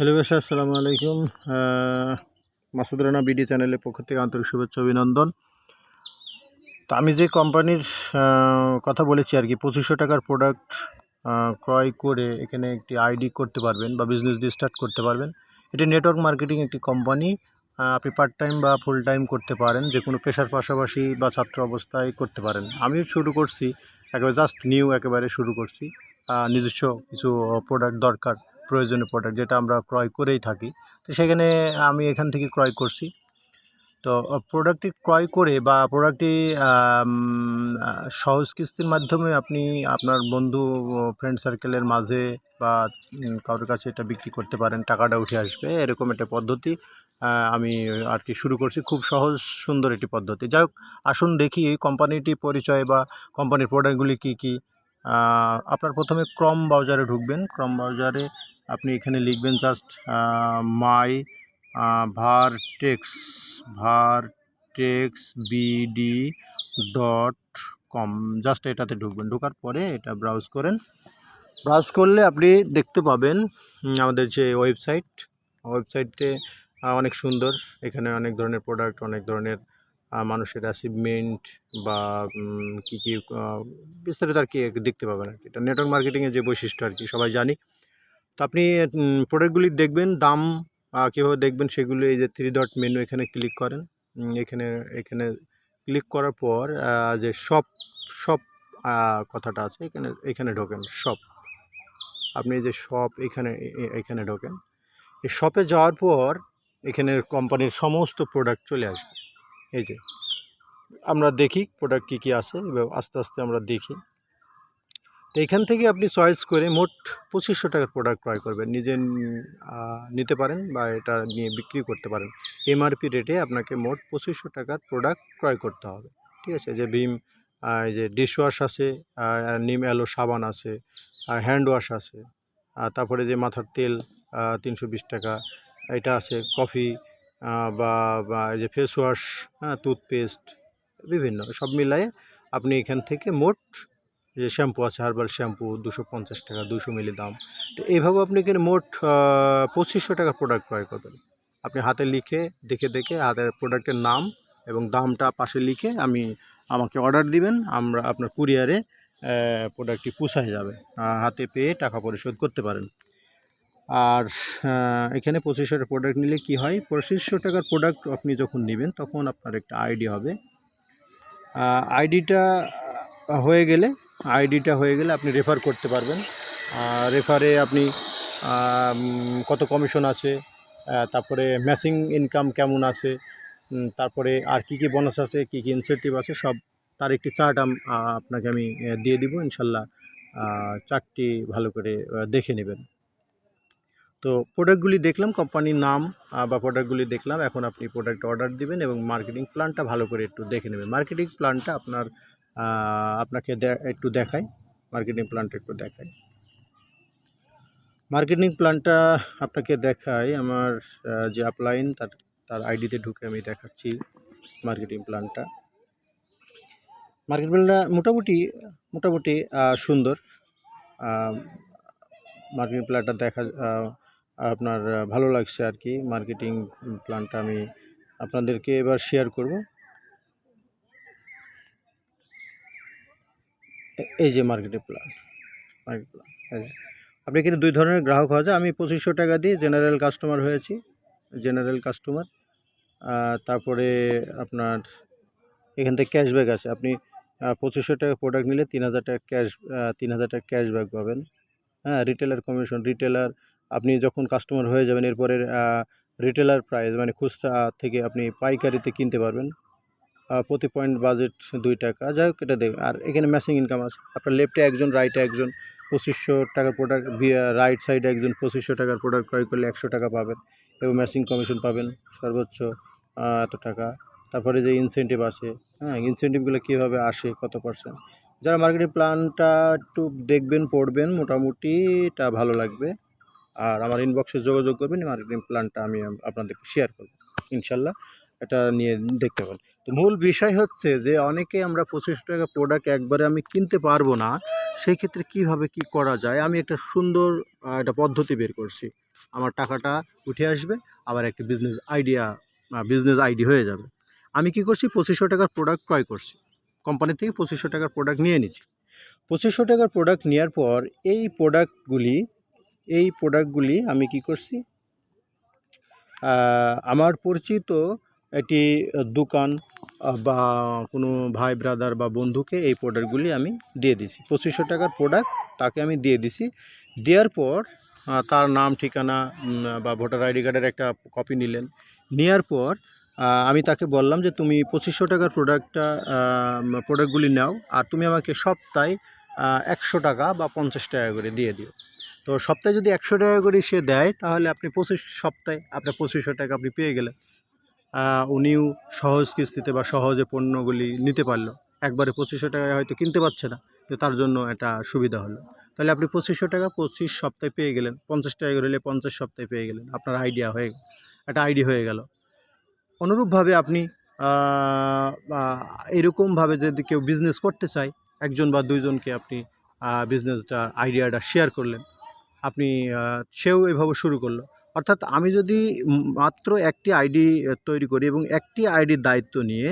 Hello বেশ, আসসালামু আলাইকুম। মাসুদ রানা বিডি চ্যানেলের পক্ষ থেকে আন্তরিক শুভেচ্ছা অভিনন্দন। তো আমি যে কোম্পানির কথা বলেছি আর কি, 2500 টাকার প্রোডাক্ট ক্রয় করে এখানে একটি আইডি করতে পারবেন বা বিজনেস স্টার্ট করতে পারবেন। এটি নেটওয়ার্ক মার্কেটিং একটি কোম্পানি। আপনি পার্ট টাইম বা ফুল টাইম করতে পারেন, যে কোনো পেশার পাশাপাশি বা ছাত্র অবস্থায় করতে পারেন। আমি শুরু করছি একেবারে জাস্ট নিউ, একেবারে শুরু করছি। নিজস্ব কিছু প্রোডাক্ট দরকার, প্রয়োজনীয় প্রোডাক্ট যেটা আমরা ক্রয় করেই থাকি। তো সেখানে আমি এখান থেকে ক্রয় করছি। তো প্রোডাক্টটি ক্রয় করে বা প্রোডাক্টটি সহজ কিস্তির মাধ্যমে আপনি আপনার বন্ধু ফ্রেন্ড সার্কেলের মাঝে বা কারোর কাছে এটা বিক্রি করতে পারেন, টাকাটা উঠে আসবে, এরকম একটা পদ্ধতি আমি আর কি শুরু করছি। খুব সহজ সুন্দর একটি পদ্ধতি। যাই হোক, আসুন দেখি কোম্পানিটি পরিচয় বা কোম্পানির প্রোডাক্টগুলি কী কী। আপনার প্রথমে ক্রম ব্রাউজারে ঢুকবেন। ক্রম ব্রাউজারে আপনি এখানে লিখবেন just my Vertex bd.com, just এটাতে ঢুকবেন। ঢোকার পরে এটা ব্রাউজ করেন। ব্রাউজ করলে আপনি দেখতে পাবেন আমাদের যে ওয়েবসাইটে অনেক সুন্দর। এখানে অনেক ধরনের প্রোডাক্ট, অনেক ধরনের মানুষের অ্যাচিভমেন্ট বা কী কী বিস্তারিত আর কি দেখতে পাবেন আর কি। এটা নেটওয়ার্ক মার্কেটিংয়ের যে বৈশিষ্ট্য আর কি সবাই জানি। তো আপনি প্রোডাক্টগুলি দেখবেন, দাম কীভাবে দেখবেন সেগুলো এই যে 3 ডট মেনু, এখানে ক্লিক করেন। এখানে এখানে ক্লিক করার পর যে শপ কথাটা আছে, এখানে ঢোকেন। শপ, আপনি এই যে শপ এখানে ঢোকেন। এই শপে যাওয়ার পর এখানে কোম্পানির সমস্ত প্রোডাক্ট চলে আসবে। এই যে আমরা দেখি প্রোডাক্ট কী কী আছে এবং আস্তে আস্তে আমরা দেখি। তো এখান থেকে আপনি চয়েস করে মোট 2500 টাকার প্রোডাক্ট ক্রয় করবেন। নিজে নিতে পারেন বা এটা নিয়ে বিক্রি করতে পারেন। এমআরপি রেটে আপনাকে মোট 2500 টাকার প্রোডাক্ট ক্রয় করতে হবে। ঠিক আছে? যে ভীম, এই যে ডিশওয়াশ আছে, নিম অ্যালো সাবান আছে, হ্যান্ড ওয়াশ আছে, তারপরে যে মাথার তেল 320 টাকা, এটা আছে কফি, বা এই যে ফেস ওয়াশ, টুথপেস্ট, বিভিন্ন সব মিলায়ে আপনি এখান থেকে মোট যে শ্যাম্পু আছে, হার্বাল শ্যাম্পু 250 টাকা, 200 মিলি দাম। তো এইভাবে আপনি এখানে মোট 2500 টাকা প্রোডাক্ট ক্রয় করবেন। আপনি হাতে লিখে দেখে হাতের প্রোডাক্টের নাম এবং দামটা পাশে লিখে আমাকে অর্ডার দিবেন। আমরা আপনার কুরিয়ারে প্রোডাক্টটি পৌঁছায় যাবে। হাতে পেয়ে টাকা পরিশোধ করতে পারেন। আর এখানে 2500 টাকার প্রোডাক্ট নিলে কি হয়, 2500 টাকার প্রোডাক্ট আপনি যখন নেবেন তখন আপনার একটা আইডি হবে। আইডিটা হয়ে গেলে আপনি রেফার করতে পারবেন। রেফারে আপনি কত কমিশন আছে, তারপরে ম্যাচিং ইনকাম কেমন আছে, তারপরে আর কি কি বোনাস আছে, কি কি ইনসেন্টিভ আছে, সব তার একটি চার্ট আপনাকে আমি দিয়ে দিব ইনশাল্লাহ। চার্টটি ভালো করে দেখে নেবেন। তো প্রোডাক্টগুলি দেখলাম, কোম্পানির নাম বা প্রোডাক্টগুলি দেখলাম। এখন আপনি প্রোডাক্ট অর্ডার দিবেন এবং মার্কেটিং প্ল্যানটা ভালো করে একটু দেখে নেবেন। মার্কেটিং প্ল্যানটা আপনাকে একটু দেখাই। মার্কেটিং প্ল্যানটা একটু দেখাই। মার্কেটিং প্ল্যানটা আপনাকে দেখাই। আমার যে আপলাইন তার আইডিতে ঢুকে আমি দেখাচ্ছি মার্কেটিং প্ল্যানটা। মার্কেটিং প্ল্যানটা মোটামুটি সুন্দর। মার্কেটিং প্ল্যানটা দেখা আপনার ভালো লাগছে আর কি। মার্কেটিং প্ল্যানটা আমি আপনাদেরকে এবার শেয়ার করব। এই যে মার্কেটিং প্ল্যান, আপনি এখানে 2 ধরনের গ্রাহক হওয়া যায়। আমি 2500 টাকা দিয়ে জেনারেল কাস্টমার হয়েছি, জেনারেল কাস্টমার। তারপরে আপনার এখান থেকে ক্যাশব্যাক আছে। আপনি 2500 টাকা প্রোডাক্ট নিলে 3000 টাকা 3000 টাকা ক্যাশব্যাক পাবেন। রিটেলার কমিশন, আপনি যখন কাস্টমার হয়ে যাবেন এরপরে রিটেলার প্রাইস মানে খুচরা থেকে আপনি পাইকারিতে কিনতে পারবেন। প্রতি পয়েন্ট বাজেট 2 টাকা। যাই হোক, এটা দেখবেন। আর এখানে ম্যাচিং ইনকাম আছে। আপনার লেফটে একজন, রাইটে একজন। 2500 টাকার প্রোডাক্ট রাইট সাইডে একজন 2500 টাকার প্রোডাক্ট ক্রয় করলে 100 টাকা পাবেন এবং ম্যাচিং কমিশন পাবেন সর্বোচ্চ এত টাকা। তারপরে যে ইনসেন্টিভ আছে, ইনসেন্টিভগুলো কীভাবে আসে, কত %। যারা মার্কেটিং প্ল্যানটা একটু দেখবেন, পড়বেন, মোটামুটি এটা ভালো লাগবে। আর আমার ইনবক্সে যোগাযোগ করবেন, মার্কেটিং প্ল্যানটা আমি আপনাদেরকে শেয়ার করব ইনশাল্লাহ। এটা নিয়ে দেখতে পারেন। তো মূল বিষয় হচ্ছে যে অনেকে আমরা 2500 টাকা প্রোডাক্ট একবারে আমি কিনতে পারবো না, সেই ক্ষেত্রে কীভাবে কী করা যায়, আমি একটা সুন্দর একটা পদ্ধতি বের করছি। আমার টাকাটা উঠে আসবে, আবার একটা বিজনেস আইডি হয়ে যাবে। আমি কি করছি, 2500 টাকার প্রোডাক্ট ক্রয় করছি, কোম্পানি থেকে 2500 টাকার প্রোডাক্ট নিয়ে নিচ্ছি। 2500 টাকার প্রোডাক্ট নেওয়ার পর এই প্রোডাক্টগুলি আমি কি করছি, আমার পরিচিত একটি দোকান বা কোনো ভাই ব্রাদার বা বন্ধুকে এই প্রোডাক্টগুলি আমি দিয়ে দিছি। 2500 টাকার প্রোডাক্ট তাকে আমি দিয়ে দিছি। দেওয়ার পর তার নাম ঠিকানা বা ভোটার আইডি কার্ডের একটা কপি নিলেন। নেওয়ার পর আমি তাকে বললাম যে তুমি 2500 টাকার প্রোডাক্টগুলি নাও, আর তুমি আমাকে সপ্তাহে 100 টাকা বা 50 টাকা করে দিয়ে দিও। তো সপ্তাহে যদি 100 টাকা করে সে দেয়, তাহলে আপনি সপ্তাহে আপনার 2500 টাকা আপনি পেয়ে গেলেন। উনিও সহজ কিস্তিতে বা সহজে পণ্যগুলি নিতে পারলো। একবারে 2500 টাকায় হয়তো কিনতে পারছে না, তো তার জন্য এটা সুবিধা হলো। তাহলে আপনি 2500 টাকা 25 সপ্তাহে পেয়ে গেলেন, 50 টাকা করে হলে 50 সপ্তাহে পেয়ে গেলেন। আপনার একটা আইডি হয়ে গেল। অনুরূপভাবে আপনি এরকমভাবে যদি কেউ বিজনেস করতে চায়, একজন বা দুইজনকে আপনি আইডিয়াটা শেয়ার করলেন, আপনি সেও এভাবে শুরু করলো। অর্থাৎ আমি যদি মাত্র একটি আইডি তৈরি করি এবং একটি আইডির দায়িত্ব নিয়ে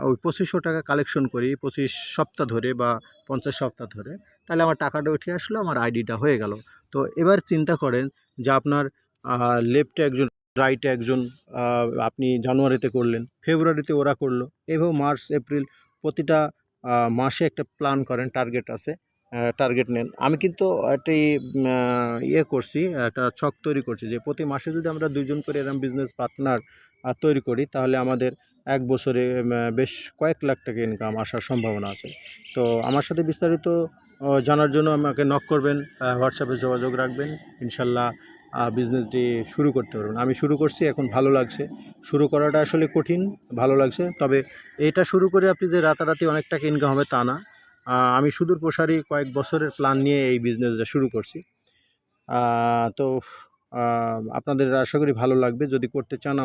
ওই 2500 টাকা কালেকশন করি 25 সপ্তাহ ধরে বা 50 সপ্তাহ ধরে, তাহলে আমার টাকাটা উঠে আসলো, আমার আইডিটা হয়ে গেল। তো এবার চিন্তা করেন যে আপনার লেফটে একজন, রাইটে একজন, আপনি জানুয়ারিতে করলেন, ফেব্রুয়ারিতে ওরা করলো, এভাবে মার্চ এপ্রিল প্রতিটা মাসে একটা প্ল্যান করেন, টার্গেট আছে, টার্গেট নেন। আমি কিন্তু একটি করছি, একটা ছক তৈরি করছি যে প্রতি মাসে যদি আমরা দুইজন করে এরকম বিজনেস পার্টনার তৈরি করি, তাহলে আমাদের এক বছরে বেশ কয়েক লাখ টাকা ইনকাম আসার সম্ভাবনা আছে। তো আমার সাথে বিস্তারিত জানার জন্য আমাকে নক করবেন, হোয়াটসঅ্যাপে যোগাযোগ রাখবেন, ইনশাল্লাহ বিজনেসটি শুরু করতে পারবেন। আমি শুরু করছি, এখন ভালো লাগছে। শুরু করাটা আসলে কঠিন, ভালো লাগছে। তবে এটা শুরু করে আপনি যে রাতারাতি অনেক টাকা ইনকাম হবে তা না। আমি সুদূর প্রসারী কয়েক বছরের প্ল্যান নিয়ে এই বিজনেসটা শুরু করছি। তো আপনাদের আশা করি ভালো লাগবে। যদি করতে চান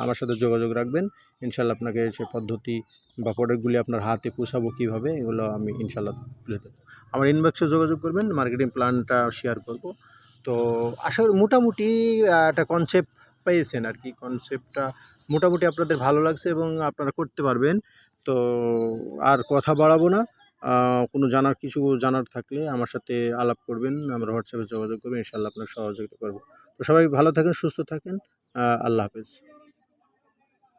আমার সাথে যোগাযোগ রাখবেন। ইনশাল্লাহ আপনাকে সে পদ্ধতি বা প্রোডাক্টগুলি আপনার হাতে পৌঁছাবো কীভাবে, এগুলো আমি ইনশাল্লাহ তুলে দেবো। আমার ইনবক্সে যোগাযোগ করবেন, মার্কেটিং প্ল্যানটা শেয়ার করব। তো আশা করি মোটামুটি একটা কনসেপ্ট পেয়েছেন আর কি। কনসেপ্টটা মোটামুটি আপনাদের ভালো লাগছে এবং আপনারা করতে পারবেন। তো আর কথা বাড়াবো না। কোনো কিছু জানার থাকলে আমার সাথে আলাপ করবেন, আমরা হোয়াটসঅ্যাপে যোগাযোগ করবেন, ইনশাআল্লাহ আপনার সহযোগিতা করব। তো সবাই ভালো থাকেন, সুস্থ থাকেন। আল্লাহ হাফেজ।